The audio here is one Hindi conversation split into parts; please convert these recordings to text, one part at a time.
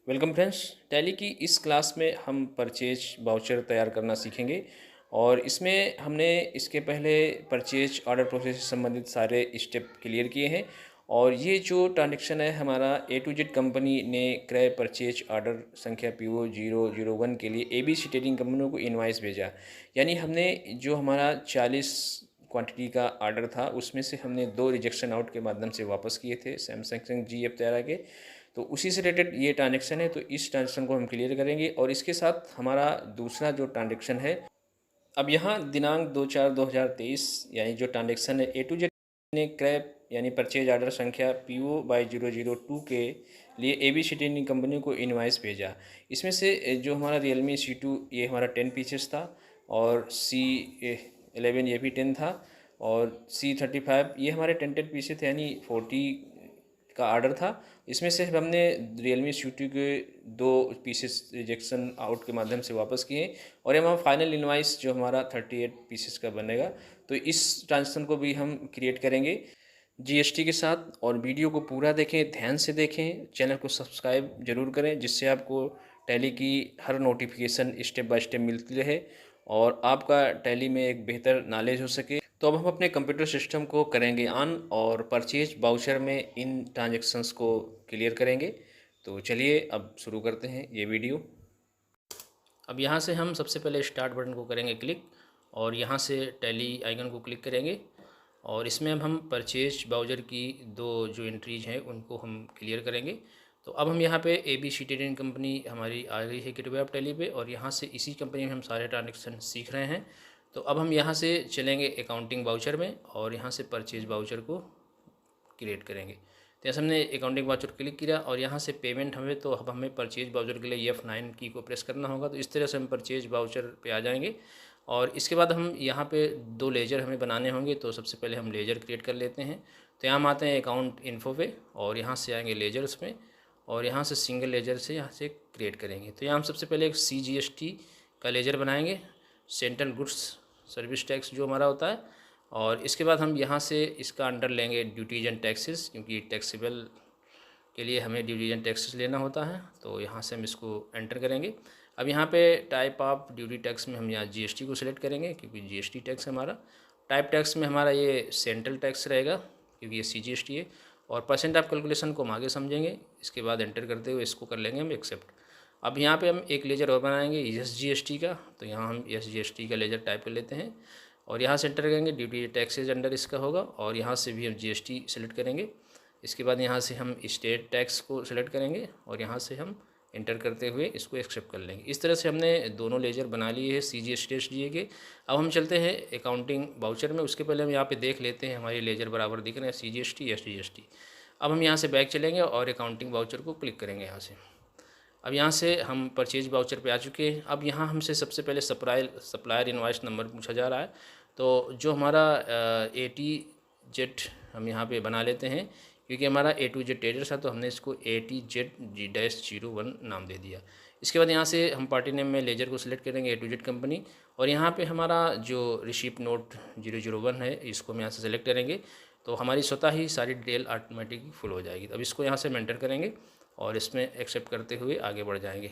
Welcome friends. टैली की इस क्लास में हम परचेज वाउचर तैयार करना सीखेंगे और इसमें हमने इसके पहले परचेज ऑर्डर प्रोसेस से संबंधित सारे स्टेप क्लियर किए हैं। और ये जो ट्रांजेक्शन है हमारा A to Z कंपनी ने क्रय परचेज ऑर्डर संख्या PO001 के लिए ABC ट्रेडिंग कंपनियों को इनवाइस भेजा। यानी हमने जो हमारा 40 क्वांटिटी का ऑर्डर था उसमें से हमने 2 रिजेक्शन आउट के माध्यम से वापस किए थे सैमसंग GF तैयार के। तो उसी से रिलेटेड ये ट्रांजेक्शन है, तो इस ट्रांजेक्शन को हम क्लियर करेंगे। और इसके साथ हमारा दूसरा जो ट्रांजेक्शन है, अब यहाँ दिनांक 2/4/2023 यानी जो ट्रांजेक्शन है A to Z ने क्रय यानी परचेज ऑर्डर संख्या PO/002 के लिए ABC ट्रेडिंग कंपनी को इनवाइस भेजा। इसमें से जो हमारा Realme C2 ये हमारा 10 पीसेस था, और C11 ये भी 10 था, और C35 ये हमारे 10 पीसेस थे, यानी 40 का ऑर्डर था। इसमें से हमने Realme C2 के 2 पीसेस रिजेक्शन आउट के माध्यम से वापस किए, और ये हमारा फाइनल इनवाइस जो हमारा 38 पीसेस का बनेगा। तो इस ट्रांजेक्शन को भी हम क्रिएट करेंगे GST के साथ। और वीडियो को पूरा देखें, ध्यान से देखें, चैनल को सब्सक्राइब जरूर करें, जिससे आपको टैली की हर नोटिफिकेशन स्टेप बाय स्टेप मिलती रहे और आपका टैली में एक बेहतर नॉलेज हो सके। तो अब हम अपने कंप्यूटर सिस्टम को करेंगे ऑन और परचेज वाउचर में इन ट्रांजेक्शन्स को क्लियर करेंगे। तो चलिए अब शुरू करते हैं ये वीडियो। अब यहाँ से हम सबसे पहले स्टार्ट बटन को करेंगे क्लिक, और यहाँ से टैली आइकन को क्लिक करेंगे, और इसमें अब हम परचेज वाउचर की 2 जो एंट्रीज हैं उनको हम क्लियर करेंगे। तो अब हम यहाँ पे ABC ट्रेडिंग कंपनी हमारी आ गई है गेटवे ऑफ टैली पे, और यहाँ से इसी कंपनी में हम सारे ट्रांजेक्शन सीख रहे हैं। तो अब हम यहाँ से चलेंगे अकाउंटिंग वाउचर में, और यहाँ से परचेज वाउचर को क्रिएट करेंगे। तो जैसे हमने अकाउंटिंग वाउचर क्लिक किया और यहाँ से पेमेंट हमें, तो अब हमें परचेज वाउचर के लिए F9 की को प्रेस करना होगा। तो इस तरह से हम परचेज वाउचर पे आ जाएंगे, और इसके बाद हम यहाँ पे 2 लेजर हमें बनाने होंगे। तो सबसे पहले हम लेजर क्रिएट कर लेते हैं। तो यहाँ हम आते हैं अकाउंट इन्फो पे, और यहाँ से आएंगे लेजर्स में, और यहाँ से सिंगल लेजर से यहाँ से क्रिएट करेंगे। तो यहाँ हम सबसे पहले एक CGST का लेजर बनाएंगे, सेंट्रल गुड्स सर्विस टैक्स जो हमारा होता है। और इसके बाद हम यहाँ से इसका अंडर लेंगे ड्यूटीज एंड टैक्सेस, क्योंकि टैक्सेबल के लिए हमें ड्यूटीज एंड टैक्सेस लेना होता है। तो यहाँ से हम इसको एंटर करेंगे। अब यहाँ पे टाइप ऑफ ड्यूटी टैक्स में हम यहाँ GST को सिलेक्ट करेंगे, क्योंकि GST टैक्स हमारा टाइप टैक्स में हमारा ये सेंट्रल टैक्स रहेगा, क्योंकि ये CGST है। और परसेंट ऑफ कैलकुलेशन को हम आगे समझेंगे। इसके बाद एंटर करते हुए इसको कर लेंगे हम एक्सेप्ट। अब यहाँ पे हम एक लेजर और बनाएंगे SGST का। तो यहाँ हम SGST का लेजर टाइप कर लेते हैं, और यहाँ से एंटर करेंगे, ड्यूटी टैक्सेज अंडर इसका होगा, और यहाँ से भी हम GST सेलेक्ट करेंगे। इसके बाद यहाँ से हम स्टेट टैक्स को सिलेक्ट करेंगे, और यहाँ से हम इंटर करते हुए इसको एक्सेप्ट कर लेंगे। इस तरह से हमने दोनों लेजर बना लिए हैं CGST के। अब हम चलते हैं अकाउंटिंग वाउचर में। उसके पहले हम यहाँ पे देख लेते हैं हमारे लेजर बराबर दिख रहे हैं CGST SGST। अब हम यहाँ से बैक चलेंगे और अकाउंटिंग वाउचर को क्लिक करेंगे यहाँ से। अब यहाँ से हम परचेज वाउचर पे आ चुके हैं। अब यहाँ हमसे सबसे पहले सप्लायर इनवॉइस नंबर पूछा जा रहा है। तो जो हमारा ATZ हम यहाँ पे बना लेते हैं, क्योंकि हमारा A to Z ट्रेडर था, तो हमने इसको ATZ-01 नाम दे दिया। इसके बाद यहाँ से हम पार्टी नेम में लेजर को सिलेक्ट करेंगे A to Z कंपनी, और यहाँ पे हमारा जो रिसीप्ट नोट 001 है इसको हम यहाँ से सेलेक्ट करेंगे। तो हमारी स्वतः ही सारी डिटेल ऑटोमेटिक फुल हो जाएगी। अब इसको यहाँ से मेंटर करेंगे, और इसमें एक्सेप्ट करते हुए आगे बढ़ जाएंगे।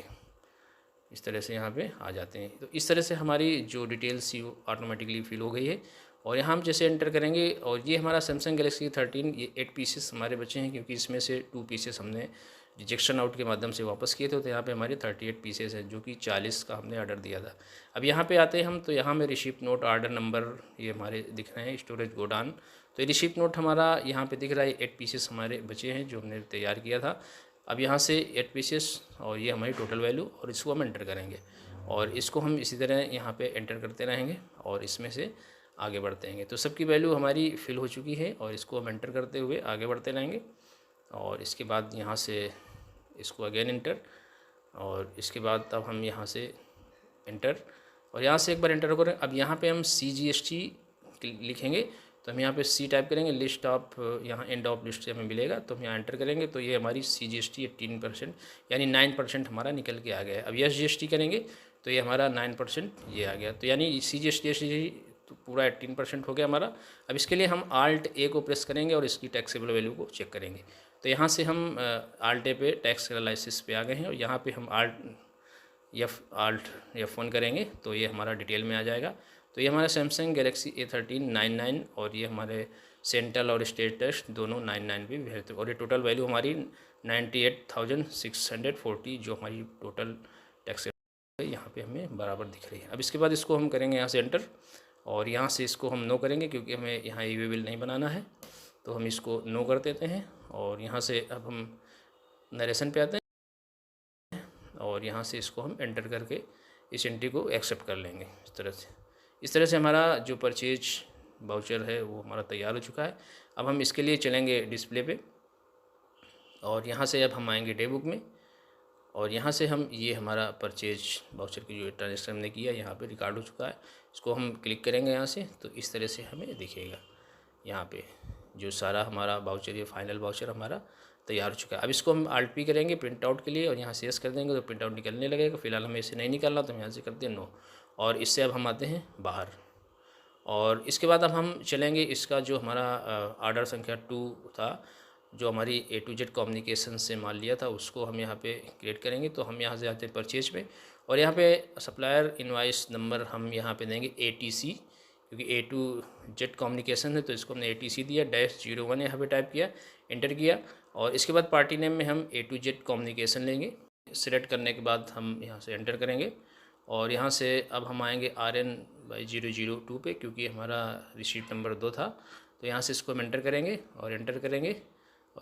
इस तरह से यहाँ पे आ जाते हैं। तो इस तरह से हमारी जो डिटेल्स थी वो ऑटोमेटिकली फिल हो गई है। और यहाँ हम जैसे एंटर करेंगे, और ये हमारा सैमसंग गैलेक्सी 13 ये 8 पीसेस हमारे बचे हैं, क्योंकि इसमें से 2 पीसेस हमने रिजेक्शन आउट के माध्यम से वापस किए थे। तो यहाँ पे हमारे 38 पीसेस हैं, जो कि 40 का हमने ऑर्डर दिया था। अब यहाँ पे आते हैं हम, तो यहाँ में रिसीप्ट नोट ऑर्डर नंबर ये हमारे दिख रहे हैं, स्टोरेज गोडाउन। तो ये रिसीप्ट नोट हमारा यहाँ पे दिख रहा है, 8 पीसेस हमारे बचे हैं जो हमने तैयार किया था। अब यहाँ से 8 पीसेस, और ये हमारी टोटल वैल्यू, और इसको हम एंटर करेंगे, और इसको हम इसी तरह यहाँ पे एंटर करते रहेंगे, और इसमें से आगे बढ़ते रहेंगे। तो सबकी वैल्यू हमारी फिल हो चुकी है, और इसको हम एंटर करते हुए आगे बढ़ते रहेंगे। और इसके बाद यहाँ से इसको अगेन एंटर, और इसके बाद अब हम यहाँ से एंटर, और यहाँ से एक बार एंटर करें। अब यहाँ पे हम CGST लिखेंगे, तो हम यहाँ पे C टाइप करेंगे, लिस्ट ऑफ, यहाँ एंड ऑफ लिस्ट से हमें मिलेगा। तो हम यहाँ एंटर करेंगे, तो ये हमारी CGST 18% यानी 9% हमारा निकल के आ गया है। अब SGST करेंगे, तो ये हमारा 9% ये आ गया। तो यानी CGST तो पूरा 18% हो गया हमारा। अब इसके लिए हम Alt A को प्रेस करेंगे, और इसकी टैक्सेबल वैल्यू को चेक करेंगे। तो यहाँ से हम आल्ट पे टैक्स एनालिसिस पे आ गए हैं और यहाँ पे हम आल्ट F1 करेंगे तो ये हमारा डिटेल में आ जाएगा। तो ये हमारा सैमसंग गैलेक्सी A13 99 और ये हमारे सेंट्रल और स्टेट टेस्ट दोनों 99 भी भेजते और ये टोटल वैल्यू हमारी 98,640 जो हमारी टोटल टैक्स यहाँ पे हमें बराबर दिख रही है। अब इसके बाद इसको हम करेंगे यहाँ से एंटर और यहाँ से इसको हम नो करेंगे क्योंकि हमें यहाँ ई-वे बिल नहीं बनाना है, तो हम इसको नो कर देते हैं। और यहाँ से अब हम नरेशन पे आते हैं और यहाँ से इसको हम एंटर करके इस एंट्री को एक्सेप्ट कर लेंगे इस तरह से हमारा जो परचेज वाउचर है वो हमारा तैयार हो चुका है। अब हम इसके लिए चलेंगे डिस्प्ले पे और यहाँ से अब हम आएंगे डे बुक में और यहाँ से हम ये हमारा परचेज वाउचर की जो ट्रांजेक्शन हमने किया यहाँ पे रिकॉर्ड हो चुका है, इसको हम क्लिक करेंगे यहाँ से तो इस तरह से हमें दिखेगा यहाँ पे जो सारा हमारा वाउचर, ये फाइनल वाउचर हमारा तैयार हो चुका है। अब इसको हम Alt P करेंगे प्रिंट आउट के लिए और यहाँ से यस कर देंगे तो प्रिंट आउट निकलने लगेगा। फिलहाल हमें इसे नहीं निकालना तो हम यहाँ से करते हैं नो और इससे अब हम आते हैं बाहर। और इसके बाद अब हम चलेंगे इसका जो हमारा ऑर्डर संख्या 2 था जो हमारी A to Z कम्युनिकेशन से माल लिया था उसको हम यहाँ पे क्रिएट करेंगे। तो हम यहाँ से आते हैं परचेज में और यहाँ पे सप्लायर इनवाइस नंबर हम यहाँ पे देंगे ATC क्योंकि A to Z कम्युनिकेशन है तो इसको हमने ATC दिया -01 यहाँ पे टाइप किया, एंटर किया और इसके बाद पार्टी नेम में हम A to Z कम्युनिकेशन लेंगे। सिलेक्ट करने के बाद हम यहाँ से एंटर करेंगे और यहाँ से अब हम आएंगे RN/002 पे क्योंकि हमारा रिसीट नंबर 2 था तो यहाँ से इसको हम एंटर करेंगे और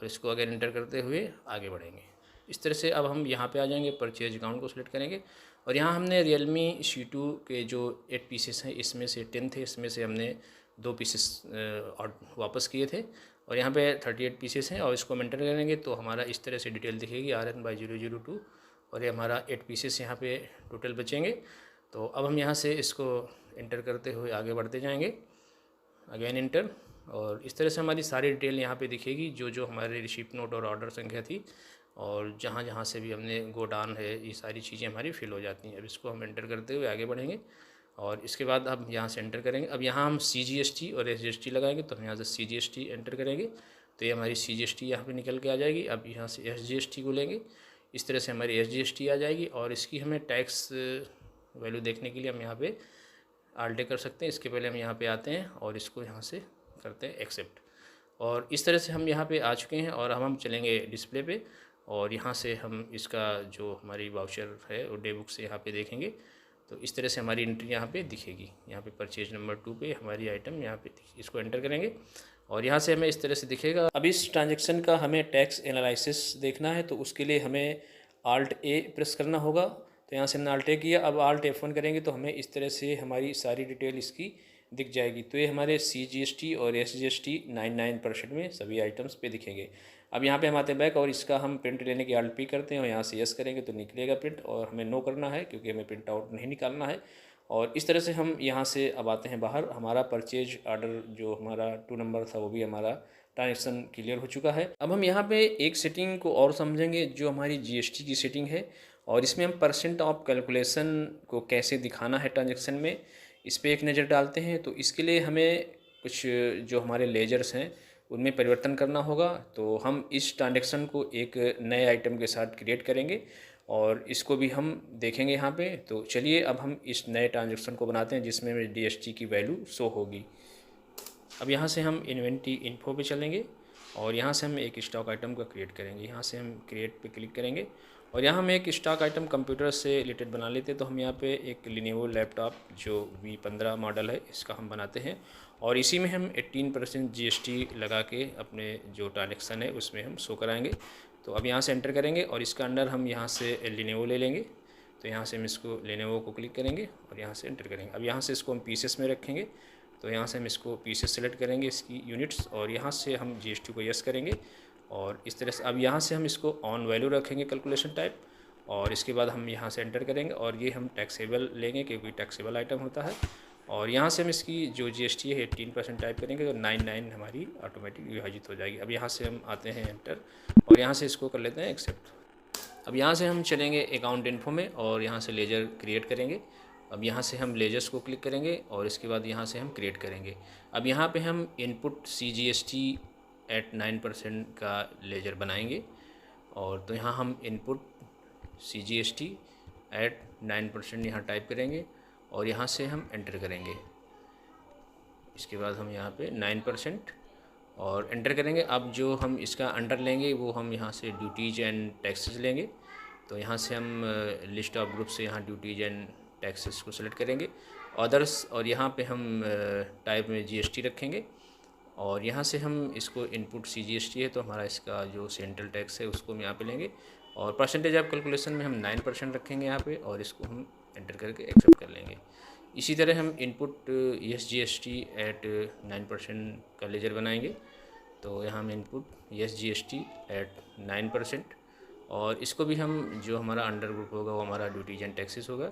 इसको अगर एंटर करते हुए आगे बढ़ेंगे। इस तरह से अब हम यहाँ पे आ जाएंगे, परचेज अकाउंट को सिलेक्ट करेंगे और यहाँ हमने Realme C2 के जो 8 पीसेस हैं इसमें से 10 थे, इसमें से हमने 2 पीसेस वापस किए थे और यहाँ पे 38 पीसेस हैं और इसको हम एंटर करेंगे तो हमारा इस तरह से डिटेल दिखेगी RN/002 और ये हमारा 8 पीसेस यहाँ पे टोटल बचेंगे। तो अब हम यहाँ से इसको एंटर करते हुए आगे बढ़ते जाएंगे, अगेन एंटर और इस तरह से हमारी सारी डिटेल यहाँ पे दिखेगी जो जो हमारे रिसिप्ट नोट और ऑर्डर संख्या थी और जहाँ जहाँ से भी हमने गोडाउन है ये सारी चीज़ें हमारी फिल हो जाती हैं। अब इसको हम एंटर करते हुए आगे बढ़ेंगे और इसके बाद अब यहाँ से एंटर करेंगे। अब यहाँ हम CGST और SGST लगाएंगे तो हम यहाँ से CGST एंटर करेंगे तो ये हमारी CGST यहाँ पे निकल के आ जाएगी। अब यहाँ से SGST को लेंगे, इस तरह से हमारी SGST आ जाएगी और इसकी हमें टैक्स वैल्यू देखने के लिए हम यहाँ पे Alt कर सकते हैं। इसके पहले हम यहाँ पे आते हैं और इसको यहाँ से करते हैं एक्सेप्ट और इस तरह से हम यहाँ पे आ चुके हैं और हम चलेंगे डिस्प्ले पे और यहाँ से हम इसका जो हमारी वाउचर है वो डे बुक से यहाँ पे देखेंगे तो इस तरह से हमारी एंट्री यहाँ पे दिखेगी। यहाँ पे परचेज नंबर 2 पे हमारी आइटम यहाँ पे इसको एंटर करेंगे और यहाँ से हमें इस तरह से दिखेगा। अब इस ट्रांजेक्शन का हमें टैक्स एनालिसिस देखना है तो उसके लिए हमें Alt A प्रेस करना होगा। तो यहाँ से हमने Alt A किया, अब Alt F1 करेंगे तो हमें इस तरह से हमारी सारी डिटेल इसकी दिख जाएगी। तो ये हमारे CGST और SGST 99% में सभी आइटम्स पे दिखेंगे। अब यहाँ पे हम आते हैं बैक और इसका हम प्रिंट लेने की Alt P करते हैं और यहाँ से यस करेंगे तो निकलेगा प्रिंट और हमें नो करना है क्योंकि हमें प्रिंट आउट नहीं निकालना है। और इस तरह से हम यहाँ से अब आते हैं बाहर। हमारा परचेज ऑर्डर जो हमारा 2 नंबर था वो भी हमारा ट्रांजेक्शन क्लियर हो चुका है। अब हम यहाँ पे एक सेटिंग को और समझेंगे जो हमारी GST की सेटिंग है और इसमें हम % ऑफ कैलकुलेशन को कैसे दिखाना है ट्रांजेक्शन में, इस पर एक नज़र डालते हैं। तो इसके लिए हमें कुछ जो हमारे लेजर्स हैं उनमें परिवर्तन करना होगा। तो हम इस ट्रांजेक्शन को एक नए आइटम के साथ क्रिएट करेंगे और इसको भी हम देखेंगे यहाँ पे। तो चलिए अब हम इस नए ट्रांजेक्शन को बनाते हैं जिसमें DST की वैल्यू शो होगी। अब यहाँ से हम इन्वेंट्री इन्फो पे चलेंगे और यहाँ से हम एक स्टॉक आइटम का क्रिएट करेंगे। यहाँ से हम क्रिएट पे क्लिक करेंगे और यहाँ हम एक स्टॉक आइटम कंप्यूटर से रिलेटेड बना लेते हैं। तो हम यहाँ पे एक Lenovo लैपटॉप जो V15 मॉडल है इसका हम बनाते हैं और इसी में हम 18% GST लगा के अपने जो ट्रांजेक्शन है उसमें हम शो कराएंगे। तो अब यहाँ से एंटर करेंगे और इसका अंडर हम यहाँ से Lenovo ले लेंगे। तो यहाँ से हम इसको Lenovo को क्लिक करेंगे और यहाँ से एंटर करेंगे। अब यहाँ से इसको हम पीसेस में रखेंगे तो यहाँ से हम इसको पीसेस सेलेक्ट करेंगे इसकी यूनिट्स और यहाँ से हम GST को यस करेंगे और इस तरह से अब यहाँ से हम इसको ऑन वैल्यू रखेंगे कैलकुलेशन टाइप और इसके बाद हम यहाँ से एंटर करेंगे और ये हम टैक्सेबल लेंगे क्योंकि टैक्सेबल आइटम होता है। और यहाँ से हम इसकी जो GST है 18% टाइप करेंगे तो 99 हमारी ऑटोमेटिक विभाजित हो जाएगी। अब यहाँ से हम आते हैं एंटर और यहाँ से इसको कर लेते हैं एक्सेप्ट। अब यहाँ से हम चलेंगे अकाउंट इन्फो में और यहाँ से लेजर क्रिएट करेंगे। अब यहाँ से हम लेजर्स को क्लिक करेंगे और इसके बाद यहाँ से हम क्रिएट करेंगे। अब यहाँ पे हम इनपुट CGST एट 9% का लेजर बनाएंगे। और तो यहाँ हम इनपुट CGST एट 9% यहाँ टाइप करेंगे और यहाँ से हम एंटर करेंगे। इसके बाद हम यहाँ पे 9% और एंटर करेंगे। अब जो हम इसका अंडर लेंगे वो हम यहाँ से ड्यूटीज एंड टैक्सेस लेंगे। तो यहाँ से हम लिस्ट ऑफ ग्रुप से यहाँ ड्यूटीज एंड टैक्सेस को सिलेक्ट करेंगे, अदर्स, और यहाँ पे हम टाइप में GST रखेंगे। और यहाँ से हम इसको इनपुट CGST है तो हमारा इसका जो सेंट्रल टैक्स है उसको हम यहाँ पे लेंगे और परसेंटेज ऑफ कैलकुलेशन में हम 9% रखेंगे यहाँ पे और इसको हम एंटर करके एक्सेप्ट कर लेंगे। इसी तरह हम इनपुट SGST एट 9% का लेजर बनाएंगे। तो यहाँ हम इनपुट SGST एट 9% और इसको भी हम जो हमारा अंडर ग्रुप होगा वो हमारा ड्यूटीज एंड टैक्सेस होगा।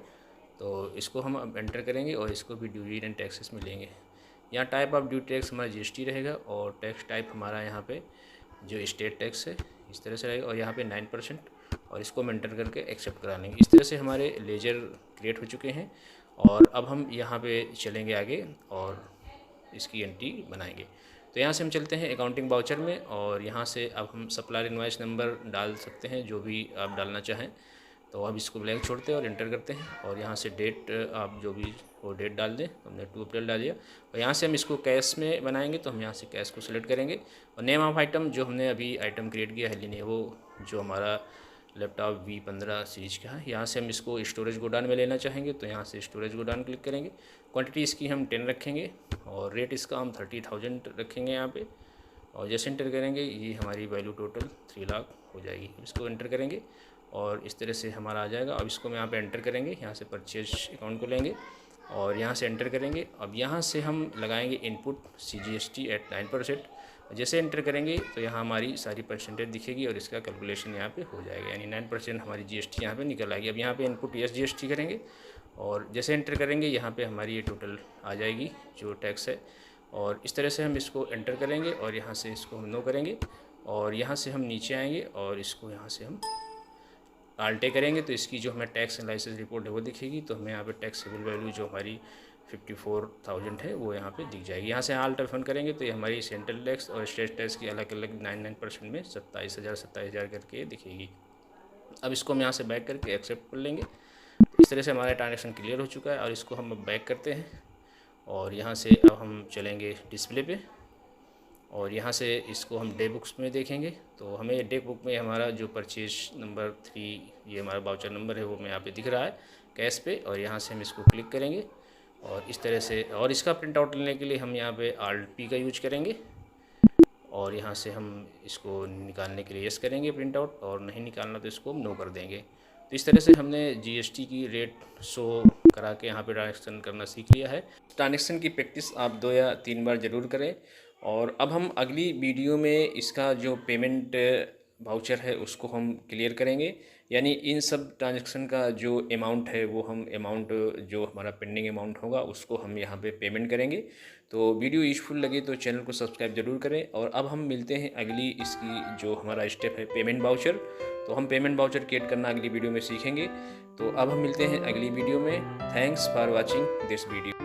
तो इसको हम अब एंटर करेंगे और इसको भी ड्यूटीज एंड टैक्सेस में लेंगे। यहाँ टाइप ऑफ ड्यूटी टैक्स हमारा GST रहेगा और टैक्स टाइप हमारा यहाँ पे जो स्टेट टैक्स है इस तरह से रहेगा और यहाँ पे 9% और इसको हम एंटर करके एक्सेप्ट करा लेंगे। इस तरह से हमारे लेजर क्रिएट हो चुके हैं और अब हम यहाँ पे चलेंगे आगे और इसकी एंट्री बनाएंगे। तो यहाँ से हम चलते हैं अकाउंटिंग वाउचर में और यहाँ से अब हम सप्लायर इनवॉइस नंबर डाल सकते हैं जो भी आप डालना चाहें। तो अब इसको ब्लैंक छोड़ते हैं और एंटर करते हैं और यहाँ से डेट आप जो भी वो डेट डाल दें। हमने 2 अप्रैल डाल दिया और यहाँ से हम इसको कैश में बनाएंगे तो हम यहाँ से कैश को सिलेक्ट करेंगे और नेम ऑफ आइटम जो हमने अभी आइटम क्रिएट किया है लेनोवो जो हमारा लैपटॉप V15 सीरीज का है। यहाँ से हम इसको स्टोरेज गोडाउन में लेना चाहेंगे तो यहाँ से स्टोरेज गोडाउन क्लिक करेंगे। क्वांटिटी इसकी हम 10 रखेंगे और रेट इसका हम 30,000 रखेंगे यहाँ पे और जैसे एंटर करेंगे ये हमारी वैल्यू टोटल 3 लाख हो जाएगी। इसको एंटर करेंगे और इस तरह से हमारा आ जाएगा। अब इसको हम यहाँ पे एंटर करेंगे, यहाँ से परचेज अकाउंट को लेंगे और यहाँ से एंटर करेंगे। अब यहाँ से हम लगाएंगे इनपुट CGST एट 9%। जैसे एंटर करेंगे तो यहाँ हमारी सारी परसेंटेज दिखेगी और इसका कैलकुलेशन यहाँ पे हो जाएगा, यानी 9% हमारी GST यहाँ पे निकल आएगी। अब यहाँ पे इनपुट SGST करेंगे और जैसे एंटर करेंगे यहाँ पे हमारी ये टोटल आ जाएगी जो टैक्स है और इस तरह से हम इसको एंटर करेंगे और यहाँ से इसको हम नो करेंगे और यहाँ से हम नीचे आएंगे और इसको यहाँ से हम आल्टे करेंगे तो इसकी जो हमें टैक्स एनालिसिस रिपोर्ट है वो दिखेगी। तो हमें यहाँ पे टैक्सेबल वैल्यू जो हमारी 54,000 है वो यहाँ पे दिख जाएगी। यहाँ से आल्ट F1 करेंगे तो ये हमारी सेंट्रल टैक्स और स्टेट टैक्स की अलग अलग 9% में 27,000 करके दिखेगी। अब इसको हम यहाँ से बैक करके एक्सेप्ट कर लेंगे। इस तरह से हमारा ट्रांजेक्शन क्लियर हो चुका है और इसको हम अब बैक करते हैं और यहाँ से अब हम चलेंगे डिस्प्ले पे और यहाँ से इसको हम डे बुक्स में देखेंगे। तो हमें डे बुक में हमारा जो परचेज नंबर 3 ये हमारा वाउचर नंबर है वो हमें यहाँ पे दिख रहा है कैश पे और यहाँ से हम इसको क्लिक करेंगे और इस तरह से, और इसका प्रिंट आउट लेने के लिए हम यहाँ पे Alt+P का यूज करेंगे और यहाँ से हम इसको निकालने के लिए यस करेंगे प्रिंट आउट और नहीं निकालना तो इसको हम नो कर देंगे। तो इस तरह से हमने GST की रेट शो करा के यहाँ पे ट्रांजेक्शन करना सीख लिया है। ट्रांजेक्शन की प्रैक्टिस आप 2 या 3 बार ज़रूर करें। और अब हम अगली वीडियो में इसका जो पेमेंट वाउचर है उसको हम क्लियर करेंगे, यानी इन सब ट्रांजेक्शन का जो अमाउंट है वो हम अमाउंट जो हमारा पेंडिंग अमाउंट होगा उसको हम यहाँ पे पेमेंट करेंगे। तो वीडियो यूजफुल लगे तो चैनल को सब्सक्राइब ज़रूर करें और अब हम मिलते हैं अगली इसकी जो हमारा स्टेप है पेमेंट वाउचर। तो हम पेमेंट वाउचर क्रिएट करना अगली वीडियो में सीखेंगे। तो अब हम मिलते हैं अगली वीडियो में। Thanks for watching this video.